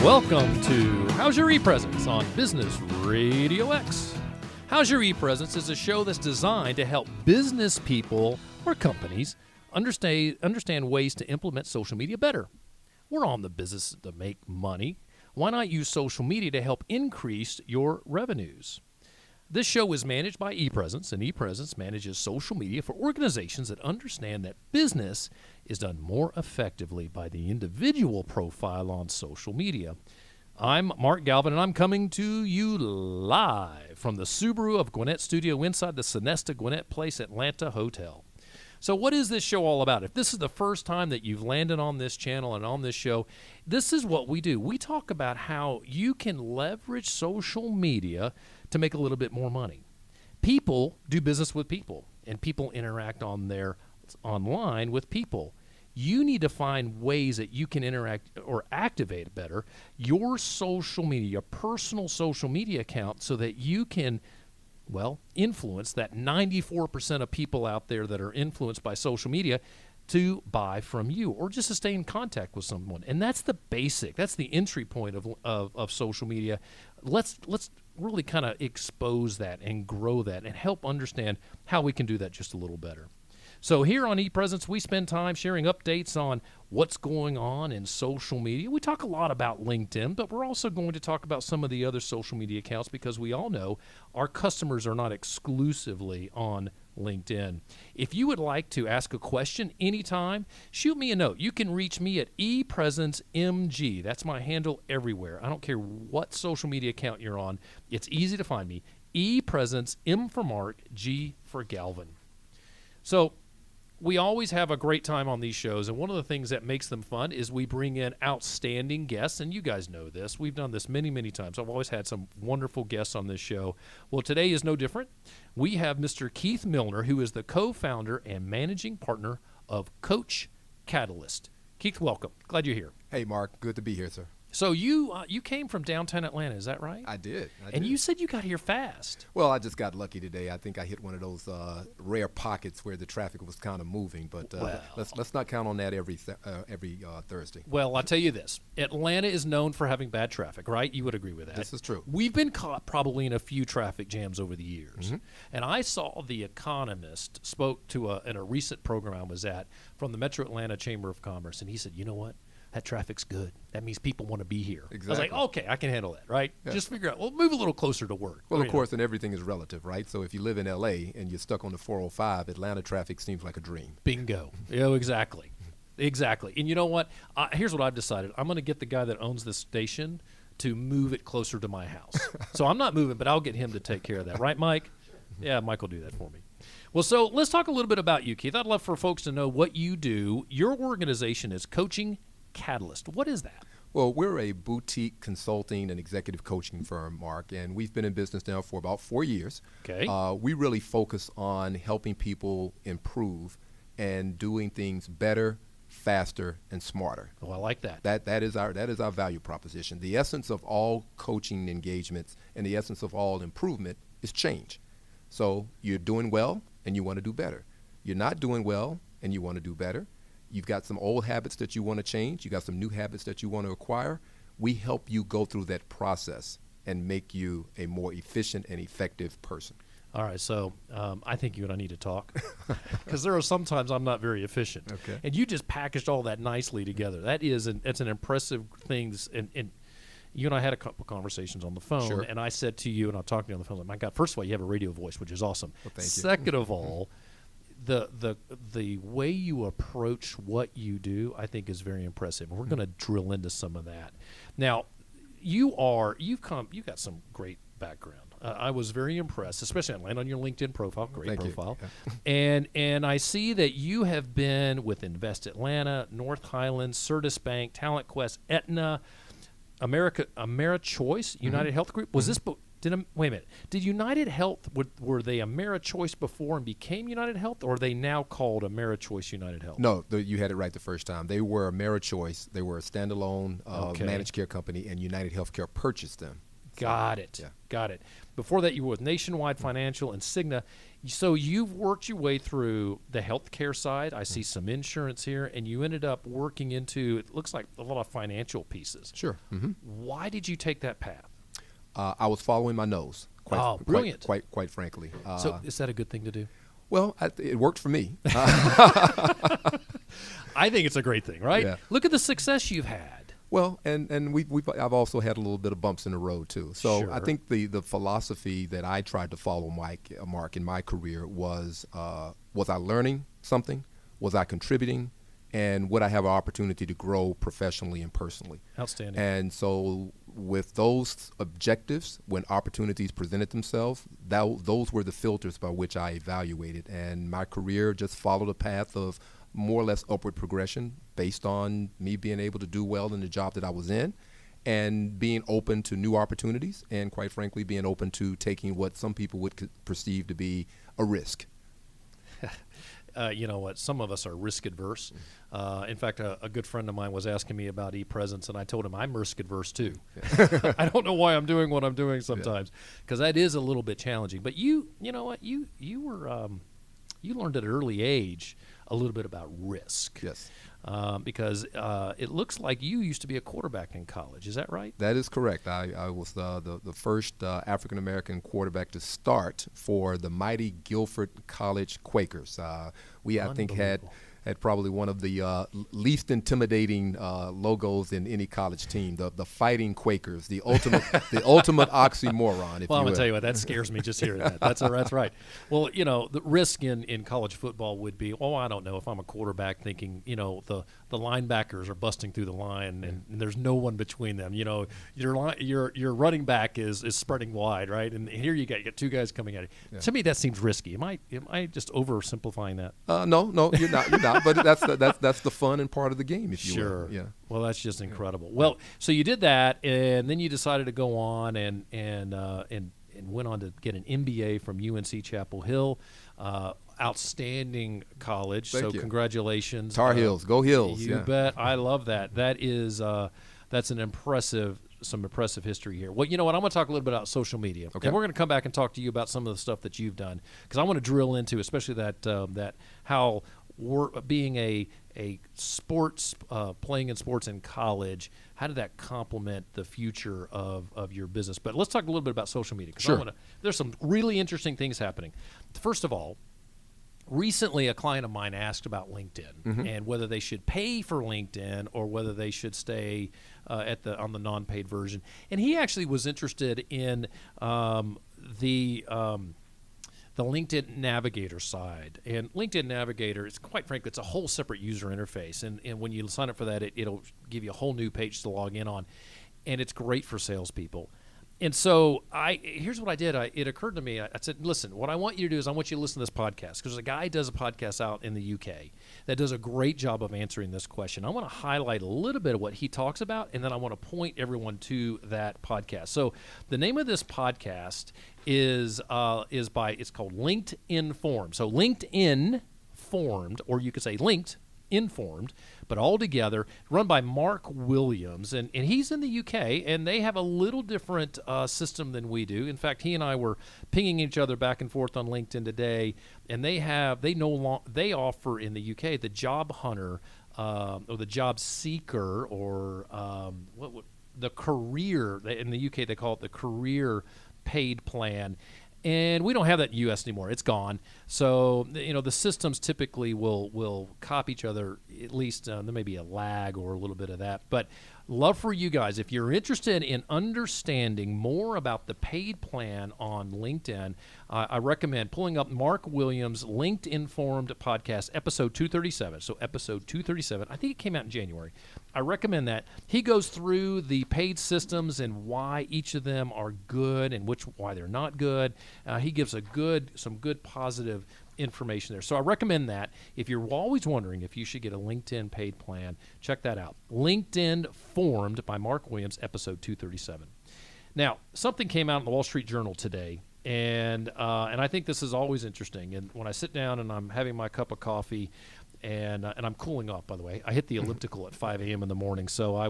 Welcome to How's Your ePresence on Business Radio X. How's Your ePresence is a show that's designed to help business people or companies understand ways to implement social media better. We're on the business to make money. Why not use social media to help increase your revenues? This show is managed by ePresence, and ePresence manages social media for organizations that understand that business is done more effectively by the individual profile on social media. I'm Mark Galvin, and I'm coming to you live from the Subaru of Gwinnett studio inside the Sonesta Gwinnett Place Atlanta Hotel. So what is this show all about? If this is the first time that you've landed on this channel and on this show, this is what we do. We talk about how you can leverage social media to make a little bit more money. People do business with people, and people interact online with people. You need to find ways that you can interact or activate better your social media, your personal social media account, so that you can influence that 94% of people out there that are influenced by social media to buy from you or just to stay in contact with someone. And that's the basic, that's the entry point of social media. Let's really kind of expose that and grow that and help understand how we can do that just a little better. So here on ePresence, we spend time sharing updates on what's going on in social media. We talk a lot about LinkedIn, but we're also going to talk about some of the other social media accounts because we all know our customers are not exclusively on LinkedIn. If you would like to ask a question anytime, shoot me a note. You can reach me at ePresenceMG. That's my handle everywhere. I don't care what social media account you're on. It's easy to find me. ePresence, M for Mark, G for Galvin. So we always have a great time on these shows, and one of the things that makes them fun is we bring in outstanding guests, and you guys know this. We've done this many, many times. I've always had some wonderful guests on this show. Well, today is no different. We have Mr. Keith Millner, who is the co-founder and managing partner of Coach Catalyst. Keith, welcome. Glad you're here. Hey, Mark. Good to be here, sir. So you came from downtown Atlanta, is that right? I did. And you said you got here fast. Well, I just got lucky today. I think I hit one of those rare pockets where the traffic was kind of moving, but let's not count on that every Thursday. Well, I'll tell you this. Atlanta is known for having bad traffic, right? You would agree with that. This is true. We've been caught probably in a few traffic jams over the years. Mm-hmm. And I saw The Economist spoke to in a recent program I was at from the Metro Atlanta Chamber of Commerce, and he said, you know what? That traffic's good. That means people want to be here. Exactly. I was like, okay, I can handle that, right? Yeah. Just figure out, move a little closer to work. Well, of course, and everything is relative, right? So if you live in L.A. and you're stuck on the 405, Atlanta traffic seems like a dream. Bingo. Exactly. Exactly. And you know what? Here's what I've decided. I'm going to get the guy that owns this station to move it closer to my house. So I'm not moving, but I'll get him to take care of that. Right, Mike? Yeah, Mike will do that for me. Well, so let's talk a little bit about you, Keith. I'd love for folks to know what you do. Your organization is Coaching Catalyst. What is that? Well, we're a boutique consulting and executive coaching firm, Mark, and we've been in business now for about 4 years. Okay. We really focus on helping people improve and doing things better, faster, and smarter. Oh, I like that. That is our value proposition. The essence of all coaching engagements and the essence of all improvement is change. So you're doing well and you want to do better. You're not doing well and you want to do better. You've got some old habits that you want to change. You got some new habits that you want to acquire. We help you go through that process and make you a more efficient and effective person. All right, so I think you and I need to talk because there are sometimes I'm not very efficient. Okay. And you just packaged all that nicely together. That's an impressive thing. And you and I had a couple conversations on the phone, Sure. And I said to you, and I'll talk to you on the phone, like, my God, first of all, you have a radio voice, which is awesome. Well, thank you. Second of all, the way you approach what you do, I think, is very impressive. And we're going to drill into some of that. Now, you've got some great background. I was very impressed, especially I land on your LinkedIn profile, great Thank profile. You. And I see that you have been with Invest Atlanta, North Highlands, Certus Bank, Talent Quest, Aetna, AmeriChoice, United Health Group. Was this? Wait a minute. Did United Health, were they AmeriChoice before and became United Health, or are they now called AmeriChoice United Health? No, you had it right the first time. They were AmeriChoice. They were a standalone managed care company, and United Healthcare purchased them. Got it. Yeah. Got it. Before that, you were with Nationwide Financial and Cigna. So you've worked your way through the healthcare side. I see some insurance here, and you ended up working into, it looks like, a lot of financial pieces. Sure. Why did you take that path? I was following my nose. Brilliant. Quite frankly. So is that a good thing to do? Well, it worked for me. I think it's a great thing, right? Yeah. Look at the success you've had. Well, and I've also had a little bit of bumps in the road too. So Sure. I think the philosophy that I tried to follow, Mark, in my career was I learning something? Was I contributing? And would I have an opportunity to grow professionally and personally? Outstanding. And so with those objectives, when opportunities presented themselves, those were the filters by which I evaluated. And my career just followed a path of more or less upward progression based on me being able to do well in the job that I was in and being open to new opportunities and, quite frankly, being open to taking what some people would perceive to be a risk. You know what? Some of us are risk adverse. In fact, a good friend of mine was asking me about ePresence, and I told him I'm risk adverse too. Yeah. I don't know why I'm doing what I'm doing sometimes, because that is a little bit challenging. But you know what? You learned at an early age a little bit about risk. Yes. Because it looks like you used to be a quarterback in college. Is that right? That is correct. I was the first African-American quarterback to start for the mighty Guilford College Quakers. We, I think, had probably one of the least intimidating logos in any college team, the Fighting Quakers, the ultimate oxymoron, if well, I'm you going to tell you what, that scares me just hearing that. That's right. Well, you know, the risk in college football would be, I don't know, if I'm a quarterback thinking, you know, the linebackers are busting through the line and there's no one between them. You know, your running back is spreading wide, right? And here you get two guys coming at you. Yeah. To me, that seems risky. Am I just oversimplifying that? No, you're not. But that's the fun and part of the game, if you will. Yeah. Well, that's just incredible. Well, so you did that, and then you decided to go on and went on to get an MBA from UNC Chapel Hill. Outstanding college. Thank you. Congratulations. Tar Heels, go Heels. You bet. I love that. That is that's some impressive history here. Well, you know what? I'm going to talk a little bit about social media, okay. And we're going to come back and talk to you about some of the stuff that you've done, because I want to drill into, especially that how being a sports playing in sports in college, how did that complement the future of your business? But let's talk a little bit about social media, because sure. There's some really interesting things happening. First of all, recently a client of mine asked about LinkedIn and whether they should pay for LinkedIn or whether they should stay on the non-paid version. And he actually was interested in the LinkedIn Navigator side. And LinkedIn Navigator, it's quite frankly, it's a whole separate user interface. And when you sign up for that, it'll give you a whole new page to log in on. And it's great for salespeople. And so here's what I did. It occurred to me, I said, listen, what I want you to do is I want you to listen to this podcast, because a guy does a podcast out in the UK that does a great job of answering this question. I want to highlight a little bit of what he talks about, and then I want to point everyone to that podcast. So the name of this podcast it's called LinkedIn Formed. So LinkedIn Formed, or you could say Linked Informed, but all together, run by Mark Williams, and he's in the UK, and they have a little different system than we do. In fact, he and I were pinging each other back and forth on LinkedIn today, and they offer in the UK the job hunter or the job seeker, or the career. In the UK they call it the career paid plan. And we don't have that in the U.S. anymore. It's gone. So, you know, the systems typically will copy each other. At least there may be a lag or a little bit of that. But love for you guys, if you're interested in understanding more about the paid plan on LinkedIn, I recommend pulling up Mark Williams' LinkedIn Informed podcast, episode 237. So episode 237. I think it came out in January. I recommend that. He goes through the paid systems and why each of them are good and why they're not good. He gives some good positive information there. So I recommend that. If you're always wondering if you should get a LinkedIn paid plan, check that out. LinkedIn Formed by Mark Williams, episode 237. Now, something came out in the Wall Street Journal today, and I think this is always interesting. And when I sit down and I'm having my cup of coffee, and I'm cooling off, by the way. I hit the elliptical at 5 a.m. in the morning, so I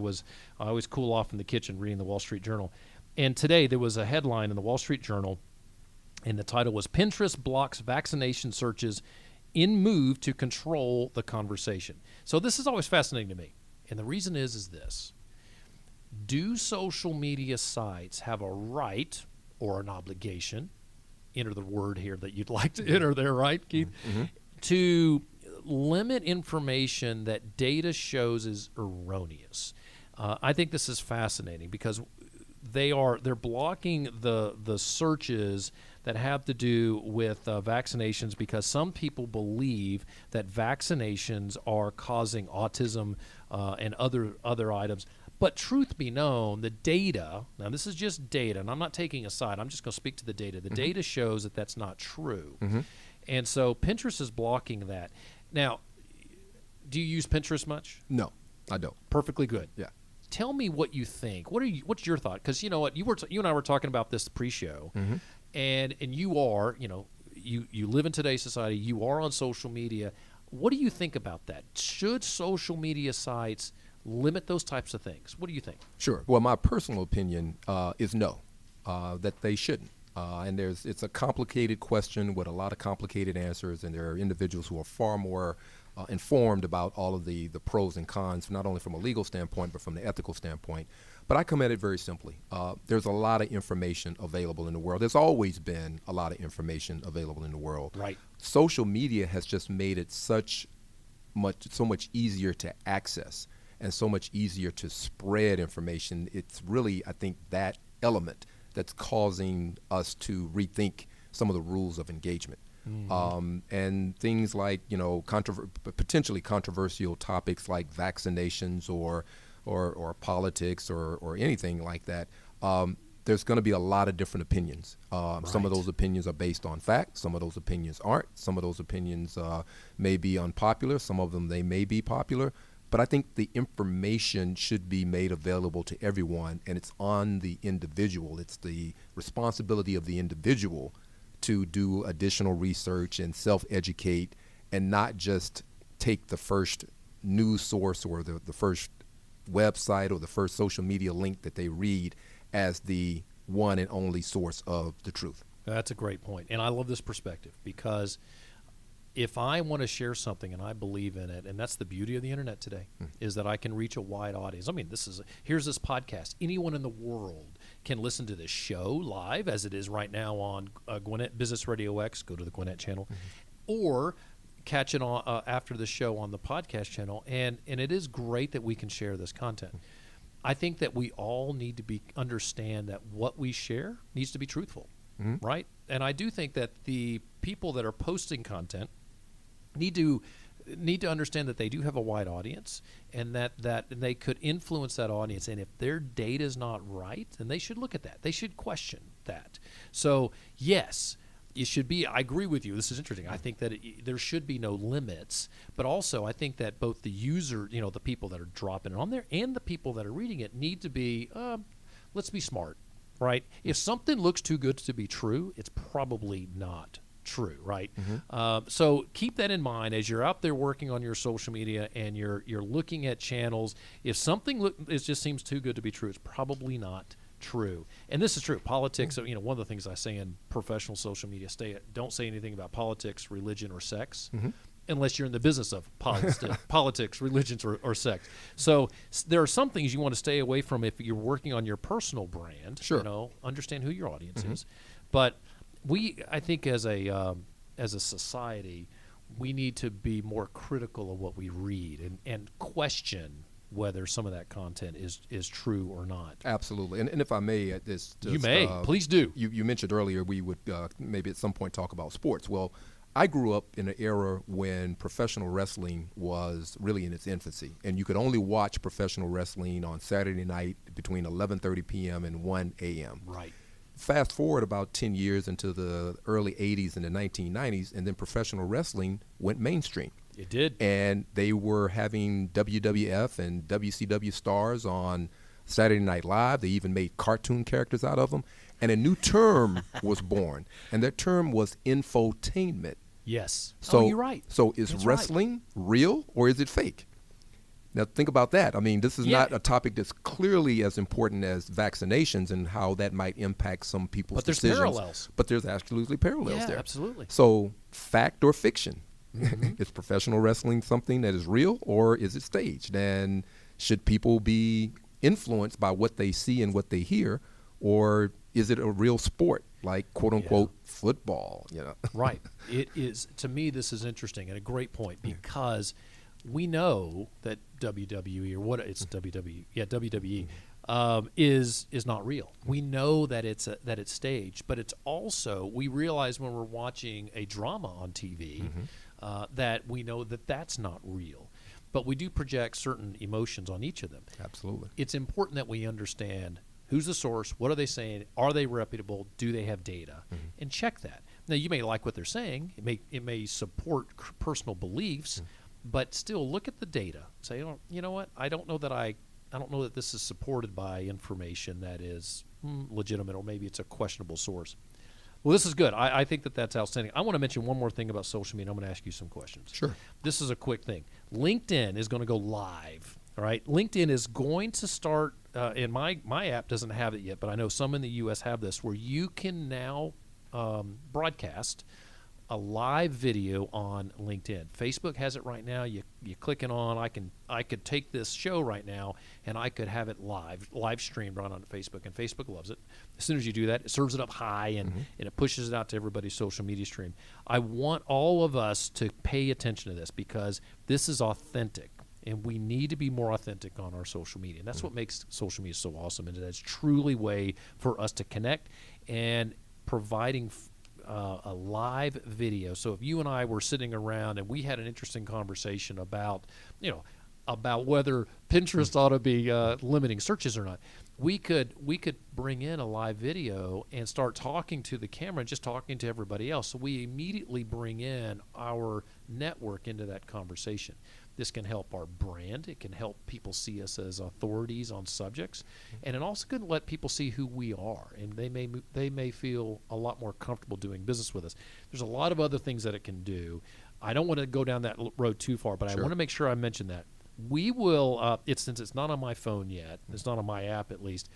always cool off in the kitchen reading the Wall Street Journal. And today there was a headline in the Wall Street Journal, and the title was Pinterest Blocks Vaccination Searches in Move to Control the Conversation. So this is always fascinating to me. And the reason is this. Do social media sites have a right or an obligation, enter the word here that you'd like to enter there, right, Keith, to limit information that data shows is erroneous? I think this is fascinating because they're blocking the searches that have to do with vaccinations because some people believe that vaccinations are causing autism and other items. But truth be known, the data, now this is just data, and I'm not taking a side, I'm just going to speak to the data. The data shows that that's not true. And so Pinterest is blocking that. Now, do you use Pinterest much? No, I don't. Perfectly good. Yeah. Tell me what you think. What's your thought? Because you know what, you and I were talking about this pre-show, and you are, you live in today's society. You are on social media. What do you think about that? Should social media sites limit those types of things? What do you think? Sure. Well, my personal opinion is no, that they shouldn't. And it's a complicated question with a lot of complicated answers, and there are individuals who are far more informed about all of the pros and cons, not only from a legal standpoint, but from the ethical standpoint. But I come at it very simply. There's a lot of information available in the world. There's always been a lot of information available in the world. Right. Social media has just made it so much easier to access and so much easier to spread information. It's really, I think, that element that's causing us to rethink some of the rules of engagement. And things like, potentially controversial topics like vaccinations or politics or anything like that. There's going to be a lot of different opinions. Some of those opinions are based on fact. Some of those opinions aren't. Some of those opinions may be unpopular. Some of them, they may be popular. But I think the information should be made available to everyone, and it's on the individual. It's the responsibility of the individual to do additional research and self-educate and not just take the first news source or the first website or the first social media link that they read as the one and only source of the truth. That's a great point. And I love this perspective because if I want to share something and I believe in it, and that's the beauty of the internet today, is that I can reach a wide audience. I mean, here's this podcast. Anyone in the world can listen to this show live, as it is right now on Gwinnett Business Radio X. Go to the Gwinnett channel, or catch it on after the show on the podcast channel. And it is great that we can share this content. I think that we all need to understand that what we share needs to be truthful, right? And I do think that the people that are posting content need to understand that they do have a wide audience, and that they could influence that audience. And if their data is not right, then they should look at that. They should question that. So yes, it should be. I agree with you. This is interesting. I think that there should be no limits, but also I think that both the user, the people that are dropping it on there, and the people that are reading it need to be. Let's be smart, right? If something looks too good to be true, it's probably not true, right? So keep that in mind as you're out there working on your social media and you're looking at channels. If something just seems too good to be true, it's probably not true. And this is true. Politics, one of the things I say in professional social media, don't say anything about politics, religion, or sex, unless you're in the business of politics, religions, or sex. So there are some things you want to stay away from if you're working on your personal brand. Sure. Understand who your audience is. But I think as a society, we need to be more critical of what we read and question whether some of that content is true or not. Absolutely. And if I may, you may. Please do. You mentioned earlier we would maybe at some point talk about sports. Well, I grew up in an era when professional wrestling was really in its infancy, and you could only watch professional wrestling on Saturday night between 11:30 p.m. and 1 a.m. Right. Fast forward about 10 years into the early 80s and the 1990s, and then professional wrestling went mainstream. It did. And they were having WWF and WCW stars on Saturday Night Live. They even made cartoon characters out of them. And a new term was born, and that term was infotainment. Yes. So, you're right. So is wrestling real or is it fake? Now think about that. I mean, this is Yeah. not a topic that's clearly as important as vaccinations and how that might impact some people's But there's decisions. parallels. But there's absolutely parallels Yeah, there. absolutely. So fact or fiction? Mm-hmm. Is professional wrestling something that is real or is it staged? And should people be influenced by what they see and what they hear, or is it a real sport like quote unquote football? Right. It is. To me, this is interesting and a great point, because we know that WWE, or what it's WWE, WWE, is not real. We know that it's staged, but it's also, we realize when we're watching a drama on TV that we know that that's not real. But we do project certain emotions on each of them. Absolutely. It's important that we understand who's the source, what are they saying, are they reputable, do they have data, and check that. Now, you may like what they're saying, it may support personal beliefs, but still look at the data. Say, oh, you know what, I don't know that this is supported by information that is legitimate, or maybe it's a questionable source. Well, this is good. I think that that's outstanding. I want to mention one more thing about social media. I'm going to ask you some questions. Sure. This is a quick thing. LinkedIn is going to go live. All right. LinkedIn is going to start, and my app doesn't have it yet, but I know some in the U.S. have this, where you can now broadcast a live video on LinkedIn. Facebook has it right now. You click it on. I could take this show right now and I could have it live streamed right on Facebook, and Facebook loves it. As soon as you do that, it serves it up high and it pushes it out to everybody's social media stream. I want all of us to pay attention to this, because this is authentic. And we need to be more authentic on our social media. And that's what makes social media so awesome. And it's truly a way for us to connect, and providing a live video. So if you and I were sitting around and we had an interesting conversation about whether Pinterest ought to be limiting searches or not, we could bring in a live video and start talking to the camera and just talking to everybody else. So we immediately bring in our network into that conversation. This can help our brand. It can help people see us as authorities on subjects, and it also can let people see who we are, and they may feel a lot more comfortable doing business with us. There's a lot of other things that it can do. I don't want to go down that road too far, but I want to make sure I mention that. We will, since it's not on my phone yet, it's not on my app at least,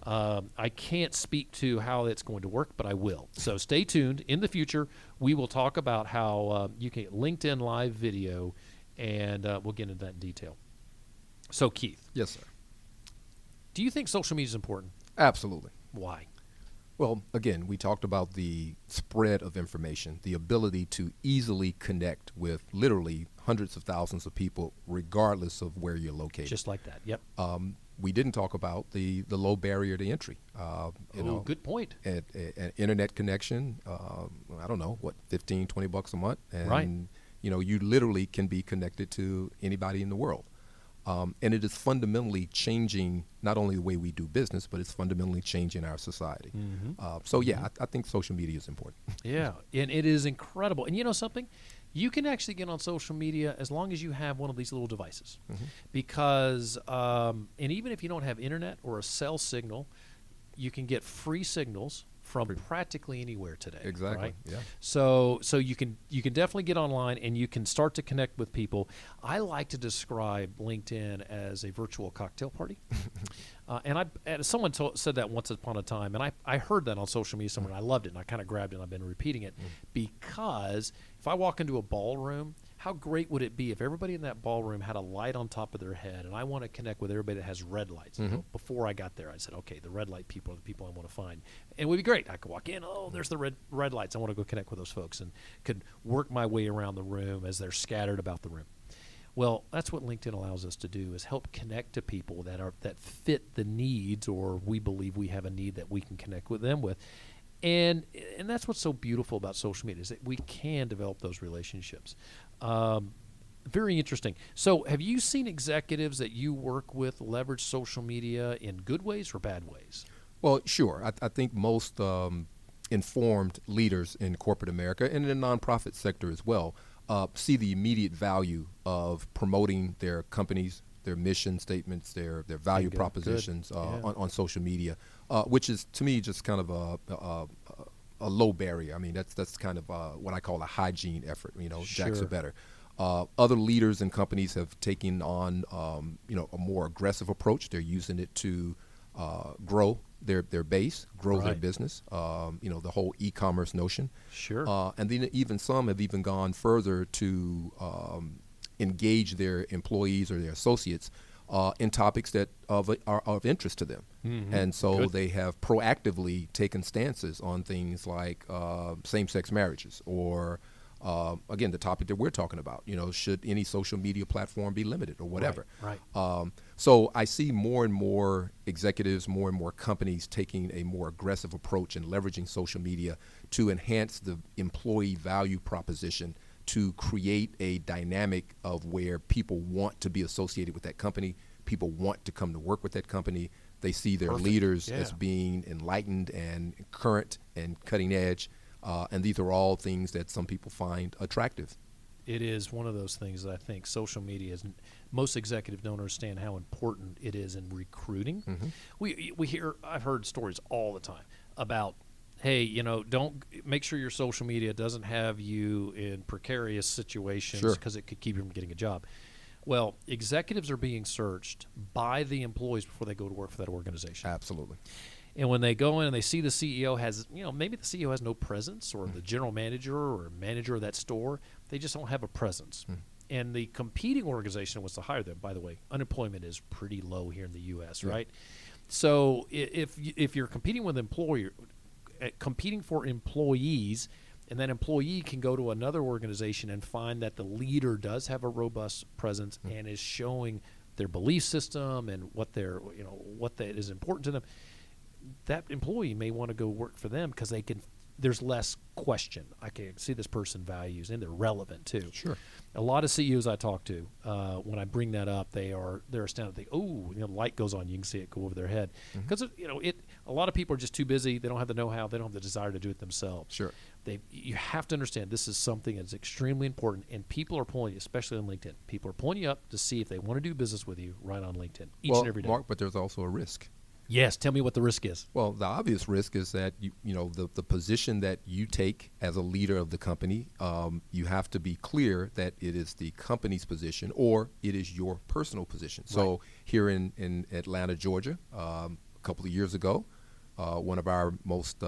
I can't speak to how it's going to work, but I will. So stay tuned. In the future, we will talk about how you can get LinkedIn live video, and we'll get into that in detail. So, Keith. Yes, sir. Do you think social media is important? Absolutely. Why? Well, again, we talked about the spread of information, the ability to easily connect with literally hundreds of thousands of people, regardless of where you're located. Just like that, yep. We didn't talk about the low barrier to entry. Good point. An internet connection, I don't know, what, $15, $20 a month? And, right. You literally can be connected to anybody in the world. And it is fundamentally changing not only the way we do business, but it's fundamentally changing our society. I think social media is important. Yeah, and it is incredible. And you know something? You can actually get on social media as long as you have one of these little devices. Because, and even if you don't have internet or a cell signal, you can get free signals from practically anywhere today. Exactly. Right? Yeah. So you can definitely get online and you can start to connect with people. I like to describe LinkedIn as a virtual cocktail party. And someone said that once upon a time, and I heard that on social media somewhere, and I loved it, and I kind of grabbed it, and I've been repeating it. Because if I walk into a ballroom, how great would it be if everybody in that ballroom had a light on top of their head, and I want to connect with everybody that has red lights. Before I got there, I said, okay, the red light people are the people I want to find. And it would be great. I could walk in, there's the red lights. I want to go connect with those folks, and could work my way around the room as they're scattered about the room. Well, that's what LinkedIn allows us to do, is help connect to people that fit the needs, or we believe we have a need that we can connect with them with. And that's what's so beautiful about social media, is that we can develop those relationships. Very interesting. So have you seen executives that you work with leverage social media in good ways or bad ways? Well, sure. I think most informed leaders in corporate America and in the nonprofit sector as well see the immediate value of promoting their companies, their mission statements, their value propositions on social media, which is, to me, just kind of a low barrier. I mean, that's kind of what I call a hygiene effort. Jacks are better. Other leaders and companies have taken on, a more aggressive approach. They're using it to grow their base, grow their business. The whole e-commerce notion. Sure. And then even some have even gone further to engage their employees or their associates in topics that are of interest to them. Mm-hmm. And so Good. they have proactively taken stances on things like same-sex marriages or again, the topic that we're talking about, should any social media platform be limited or whatever. Right. So I see more and more executives, more and more companies taking a more aggressive approach and leveraging social media to enhance the employee value proposition, to create a dynamic of where people want to be associated with that company. People want to come to work with that company. They see their leaders as being enlightened and current and cutting edge. And these are all things that some people find attractive. It is one of those things that I think social media is. Most executives don't understand how important it is in recruiting. Mm-hmm. I've heard stories all the time about, hey, don't make sure your social media doesn't have you in precarious situations because it could keep you from getting a job. Well, executives are being searched by the employees before they go to work for that organization. Absolutely. And when they go in and they see the CEO has, maybe the CEO has no presence, or the general manager or manager of that store, they just don't have a presence. And the competing organization wants to hire them. By the way, unemployment is pretty low here in the U.S., right? So if you're competing with competing for employees, and that employee can go to another organization and find that the leader does have a robust presence and is showing their belief system and what that is important to them, that employee may want to go work for them because there's less question. I can see this person values, and they're relevant too. Sure. A lot of CEOs I talk to, when I bring that up, they're astounded. They the light goes on. You can see it go over their head because a lot of people are just too busy. They don't have the know-how. They don't have the desire to do it themselves. Sure. You have to understand this is something that's extremely important, and people are pulling you, especially on LinkedIn. People are pulling you up to see if they want to do business with you right on LinkedIn each and every day. Mark, but there's also a risk. Yes, tell me what the risk is. Well, the obvious risk is that the position that you take as a leader of the company, you have to be clear that it is the company's position or it is your personal position. So here in Atlanta, Georgia, a couple of years ago, one of our most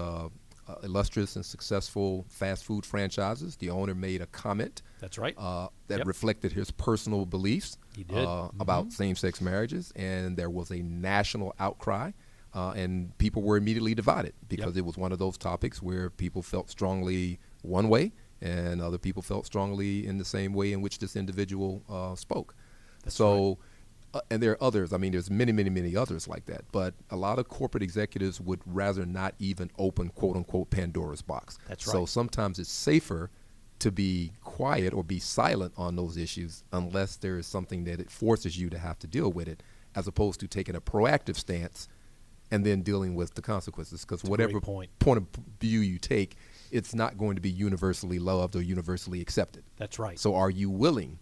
illustrious and successful fast food franchises, the owner made a comment. That's right. That reflected his personal beliefs He did. About same-sex marriages, and there was a national outcry, and people were immediately divided because it was one of those topics where people felt strongly one way and other people felt strongly in the same way in which this individual spoke. That's right. And there are others. I mean, there's many, many, many others like that. But a lot of corporate executives would rather not even open, quote unquote, Pandora's box. That's right. So sometimes it's safer to be quiet or be silent on those issues unless there is something that it forces you to have to deal with it, as opposed to taking a proactive stance and then dealing with the consequences. Because whatever point of view you take, it's not going to be universally loved or universally accepted. That's right. So are you willing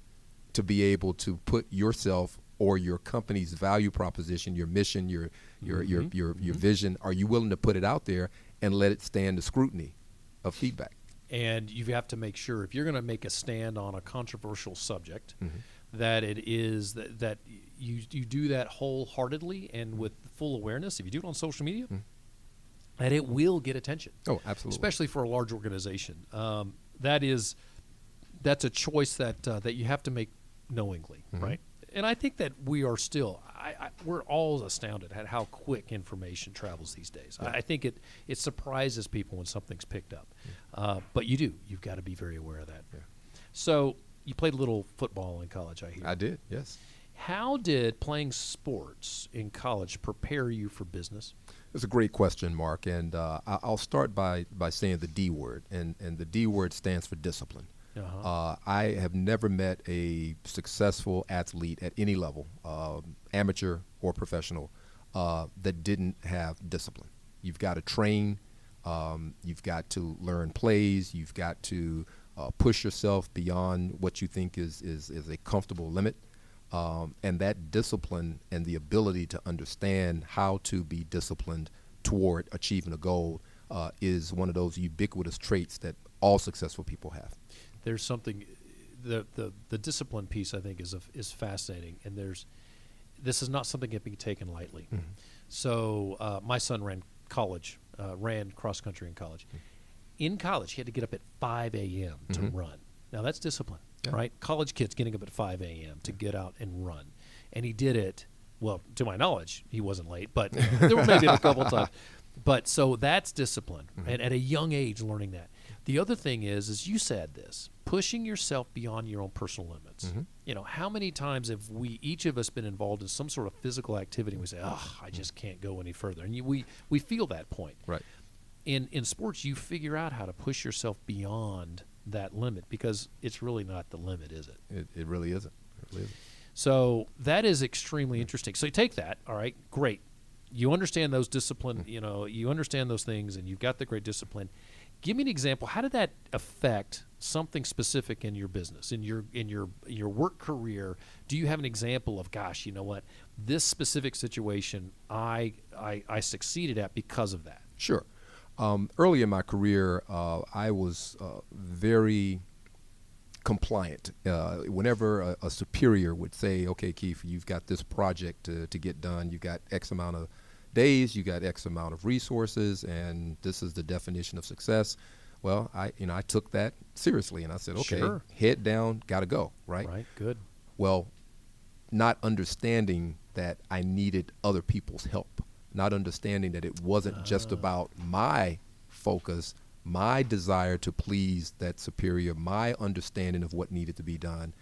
to be able to put yourself or your company's value proposition, your mission, your vision, are you willing to put it out there and let it stand the scrutiny of feedback? And you have to make sure, if you're going to make a stand on a controversial subject, that it is that you do that wholeheartly and with full awareness. If you do it on social media, that it will get attention. Oh, absolutely. Especially for a large organization. That's a choice that you have to make knowingly, right? And I think that we are still, we're all astounded at how quick information travels these days. I think it surprises people when something's picked up. But you've got to be very aware of that. Yeah. So you played a little football in college, I hear. I did, yes. How did playing sports in college prepare you for business? It's a great question, Mark. And I'll start by saying the D word. And the D word stands for discipline. I have never met a successful athlete at any level, amateur or professional, that didn't have discipline. You've got to train. You've got to learn plays. You've got to push yourself beyond what you think is a comfortable limit. And that discipline and the ability to understand how to be disciplined toward achieving a goal is one of those ubiquitous traits that all successful people have. There's something the discipline piece, I think, is fascinating, and this is not something that can be taken lightly. Mm-hmm. So my son ran cross country in college. Mm-hmm. In college, he had to get up at 5 a.m. to Mm-hmm. run. Now that's discipline, Yeah. right? College kids getting up at 5 a.m. to get out and run, and he did it. Well, to my knowledge, he wasn't late, but there were maybe a couple times. But so that's discipline, Mm-hmm. and at a young age, learning that. The other thing is you said this, pushing yourself beyond your own personal limits. Mm-hmm. You know, how many times have each of us been involved in some sort of physical activity and we say, oh, I just can't go any further. And we feel that point. Right. In sports, you figure out how to push yourself beyond that limit because it's really not the limit, is it? It really isn't. It really isn't. So that is extremely interesting. So you take that, all right, great. You understand those discipline, you understand those things, and you've got the great discipline. Give me an example. How did that affect something specific in your business, in your work career? Do you have an example of, gosh, you know what, this specific situation I succeeded at because of that? Sure. Early in my career, I was very compliant. Whenever a superior would say, okay, Keith, you've got this project to get done, you've got X amount of days, you got X amount of resources, and this is the definition of success. Well, I took that seriously, and I said, okay, Sure. Head down, got to go, right? Right, good. Well, not understanding that I needed other people's help, not understanding that it wasn't just about my focus, my desire to please that superior, my understanding of what needed to be done.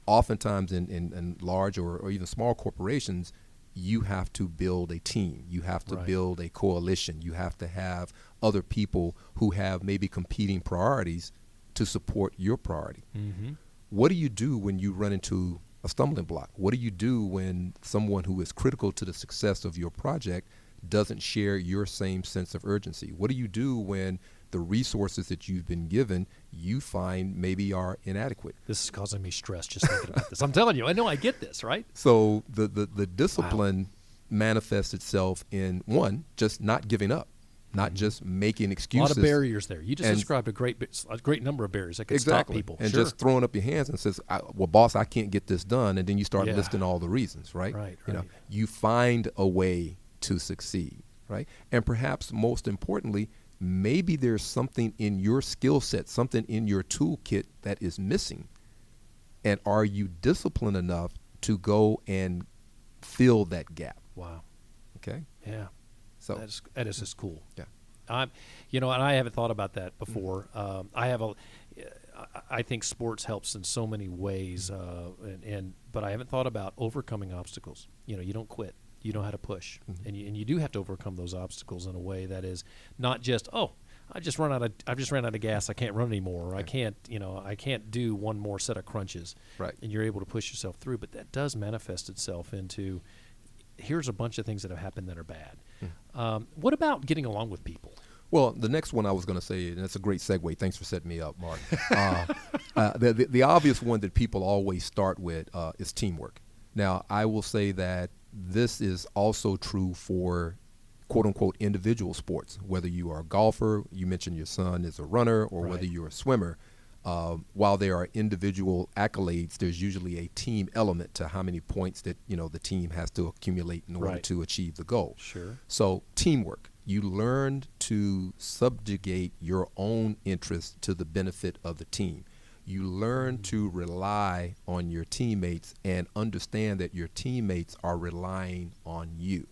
Oftentimes in large or even small corporations, you have to build a team. You have to Right. build a coalition. You have to have other people who have maybe competing priorities to support your priority. Mm-hmm. What do you do when you run into a stumbling block? What do you do when someone who is critical to the success of your project doesn't share your same sense of urgency? What do you do when the resources that you've been given you find maybe are inadequate? This is causing me stress just thinking about this. I'm telling you, I know I get this, right? So the discipline manifests itself in, one, just not giving up, not just making A excuses. lot of barriers there. You just And- described a great number of barriers that could Exactly. stop people. And Sure. just throwing up your hands and says, well, boss, I can't get this done. And then you start Yeah. listing all the reasons, right? Right, You know, right. you find a way to succeed, right? And perhaps most importantly, maybe there's something in your skill set, something in your toolkit that is missing. And are you disciplined enough to go and fill that gap? Wow. Okay. Yeah. So That is just cool. yeah. And I haven't thought about that before. I think sports helps in so many ways, but I haven't thought about overcoming obstacles. You don't quit. You know how to push, and you do have to overcome those obstacles in a way that is not just, I've just ran out of gas. I can't run anymore. Or I can't do one more set of crunches. Right. And you're able to push yourself through. But that does manifest itself into, here's a bunch of things that have happened that are bad. What about getting along with people? Well, the next one I was going to say, and that's a great segue. Thanks for setting me up, Mark. The obvious one that people always start with is teamwork. Now, I will say that this is also true for quote-unquote individual sports, whether you are a golfer, you mentioned your son is a runner, or whether Right. you're a swimmer. While there are individual accolades, there's usually a team element to how many points that the team has to accumulate in order Right. to achieve the goal. Sure. So teamwork. You learn to subjugate your own interests to the benefit of the team. You learn to rely on your teammates and understand that your teammates are relying on you.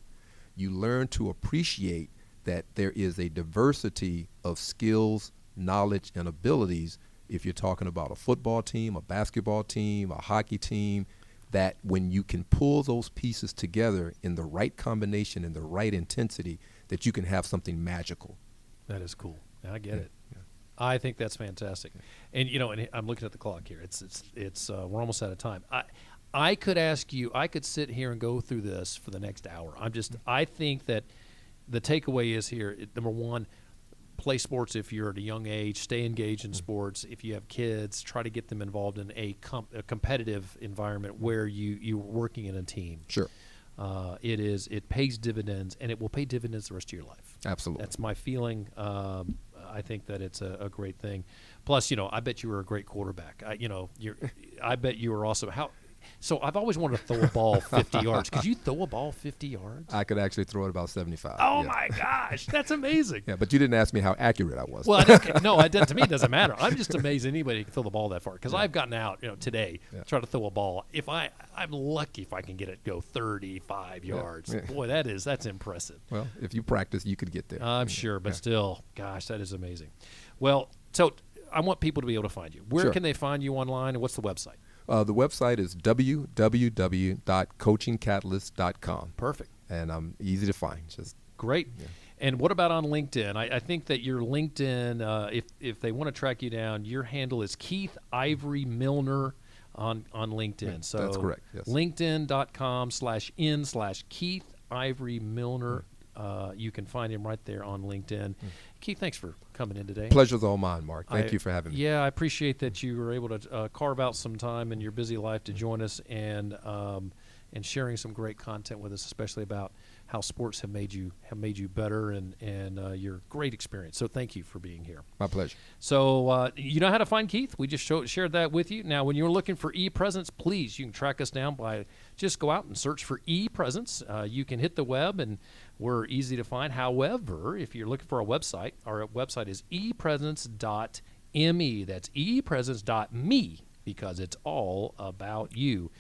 You learn to appreciate that there is a diversity of skills, knowledge, and abilities. If you're talking about a football team, a basketball team, a hockey team, that when you can pull those pieces together in the right combination, in the right intensity, that you can have something magical. That is cool. I get it. Yeah. I think that's fantastic. And and I'm looking at the clock here. It's we're almost out of time. I could ask you. I could sit here and go through this for the next hour. I think that the takeaway is here. Number one, play sports if you're at a young age. Stay engaged in sports. If you have kids, try to get them involved in a competitive environment where you're working in a team. Sure. It pays dividends, and it will pay dividends the rest of your life. Absolutely. That's my feeling. I think that it's a great thing. Plus, I bet you were a great quarterback. I bet you were also So I've always wanted to throw a ball 50 yards. Could you throw a ball 50 yards? I could actually throw it about 75. Oh, yeah. my gosh. That's amazing. Yeah, but you didn't ask me how accurate I was. Well, to me, it doesn't matter. I'm just amazed anybody can throw the ball that far. Because I've gotten out, today, try to throw a ball. I'm lucky if I can get it go 35 yards. Yeah. Boy, that's impressive. Well, if you practice, you could get there. I'm sure, but still, gosh, that is amazing. Well, so I want people to be able to find you. Where can they find you online, and what's the website? The website is www.coachingcatalyst.com. Perfect. And I'm easy to find. Just great. Yeah. And what about on LinkedIn? I think that your LinkedIn, if they want to track you down, your handle is Keith Ivory Millner on LinkedIn. Yeah, so that's correct. Yes. LinkedIn.com/in/Keith Ivory Millner. You can find him right there on LinkedIn. Keith, thanks for coming in today. Pleasure's all mine, Mark. Thank you for having me. Yeah, I appreciate that you were able to carve out some time in your busy life to join us and sharing some great content with us, especially about how sports have made you better and your great experience. So thank you for being here. My pleasure. So you know how to find Keith. We just shared that with you. Now, when you're looking for ePresence, please, you can track us down by just go out and search for ePresence. You can hit the web, and we're easy to find. However, if you're looking for a website, our website is ePresence.me. That's ePresence.me because it's all about you.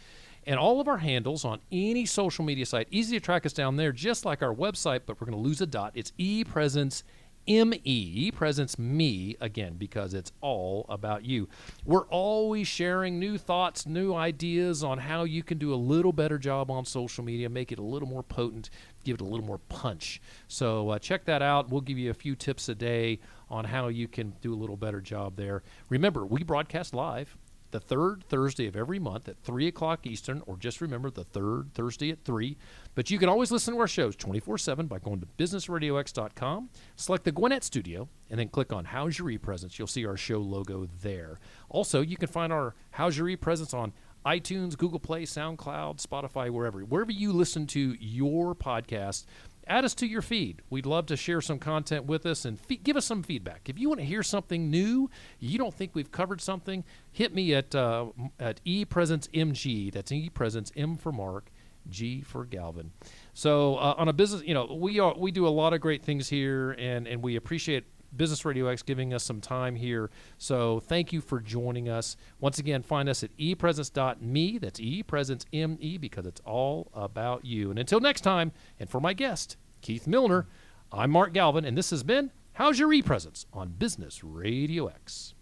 And all of our handles on any social media site, easy to track us down there, just like our website, but we're going to lose a dot. It's ePresence ME, ePresence me, again, because it's all about you. We're always sharing new thoughts, new ideas on how you can do a little better job on social media, make it a little more potent, give it a little more punch. So check that out. We'll give you a few tips a day on how you can do a little better job there. Remember, we broadcast live the third Thursday of every month at 3 o'clock Eastern, or just remember the third Thursday at 3. But you can always listen to our shows 24/7 by going to businessradiox.com, select the Gwinnett Studio, and then click on How's Your ePresence. You'll see our show logo there. Also, you can find our How's Your ePresence on iTunes, Google Play, SoundCloud, Spotify, wherever you listen to your podcast. Add us to your feed. We'd love to share some content with us and give us some feedback. If you want to hear something new, you don't think we've covered something, hit me at ePresenceMG. That's ePresence, M for Mark, G for Galvin. So on a business, we do a lot of great things here, and we appreciate Business Radio X giving us some time here. So thank you for joining us. Once again, find us at ePresence.me. That's ePresenceME because it's all about you. And until next time, and for my guest, Keith Millner, I'm Mark Galvin, and this has been How's Your ePresence on Business Radio X.